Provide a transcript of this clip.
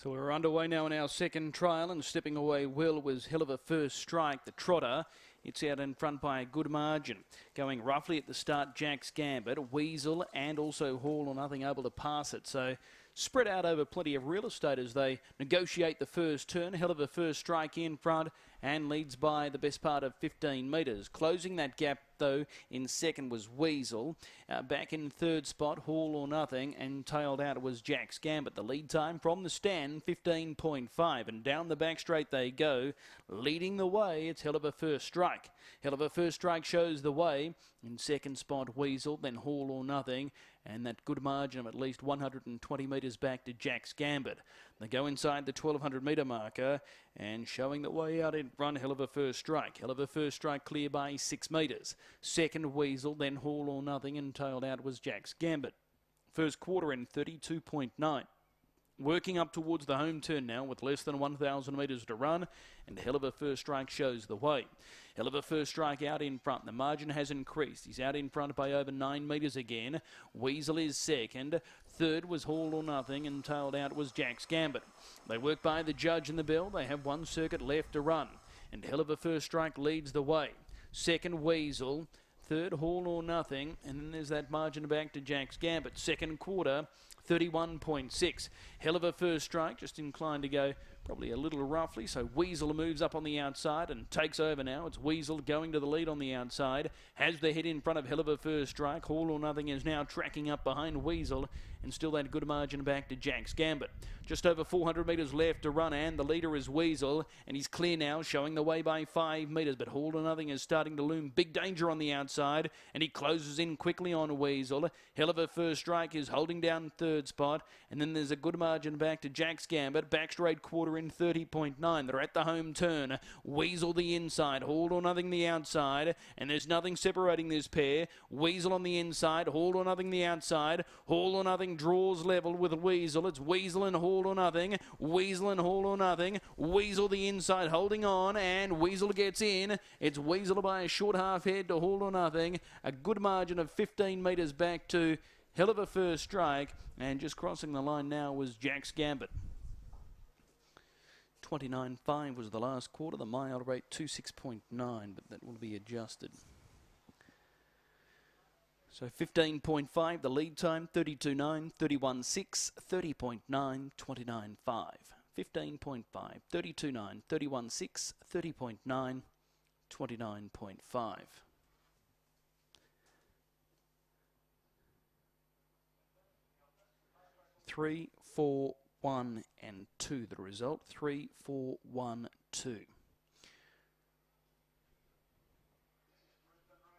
So we're underway now in our second trial, and stepping away well was Hell of a First Strike, the trotter. It's out in front by a good margin. Going roughly at the start, Jack's Gambit, Weasel and also Hall or Nothing able to pass it. So spread out over plenty of real estate as they negotiate the first turn. Hell of a First Strike in front and leads by the best part of 15 metres. Closing that gap though in second was Weasel. Back in third spot, Hall or Nothing, and tailed out was Jack's Gambit. The lead time from the stand, 15.5, and down the back straight they go. Leading the way, it's Hell of a First Strike. Hell of a First Strike shows the way. In second spot, Weasel, then Hall or Nothing, and that good margin of at least 120 metres back to Jack's Gambit. They go inside the 1200 metre marker and showing the way out in front, Hell of a First Strike. Hell of a First Strike clear by 6 metres. Second, Weasel, then Hall or Nothing, and tailed out was Jack's Gambit. First quarter in 32.9. Working up towards the home turn now with less than 1,000 metres to run, and Hell of a First Strike shows the way. Hell of a First Strike out in front. The margin has increased. He's out in front by over 9 metres again. Weasel is second. Third was Hall or Nothing, and tailed out was Jack's Gambit. They work by the judge and the bell. They have one circuit left to run, and Hell of a First Strike leads the way. Second, Weasel. Third, Hall or Nothing, and then there's that margin back to Jack's Gambit. Second quarter, 31.6. Hell of a First Strike, just inclined to go probably a little roughly, so Weasel moves up on the outside and takes over now. It's Weasel going to the lead on the outside, has the head in front of Hell of a First Strike. Hall or Nothing is now tracking up behind Weasel, and still that good margin back to Jack's Gambit. Just over 400 metres left to run, and the leader is Weasel, and he's clear now, showing the way by 5 metres, but Hall or Nothing is starting to loom big danger on the outside, and he closes in quickly on Weasel. Hell of a First Strike is holding down third spot, and then there's a good margin back to Jack's Gambit. Back straight quarter in 30.9. They're at the home turn. Weasel the inside, Hall or Nothing the outside, and there's nothing separating this pair. Weasel on the inside, Hall or Nothing the outside. Hall or Nothing draws level with Weasel. It's Weasel and Hall or Nothing. Weasel and Hall or Nothing. Weasel the inside holding on, and Weasel gets in. It's Weasel by a short half head to Hall or Nothing. A good margin of 15 metres back to Hell of a First Strike, and just crossing the line now was Jack's Gambit. 29.5 was the last quarter. The mile rate 26.9, but that will be adjusted. So 15.5, the lead time, 32.9, 31.6, 30.9, 29.5. 15.5, 32.9, 31.6, 30.9, 29.5. 3, 4, 1 and 2. The result, 3, 4, 1, 2.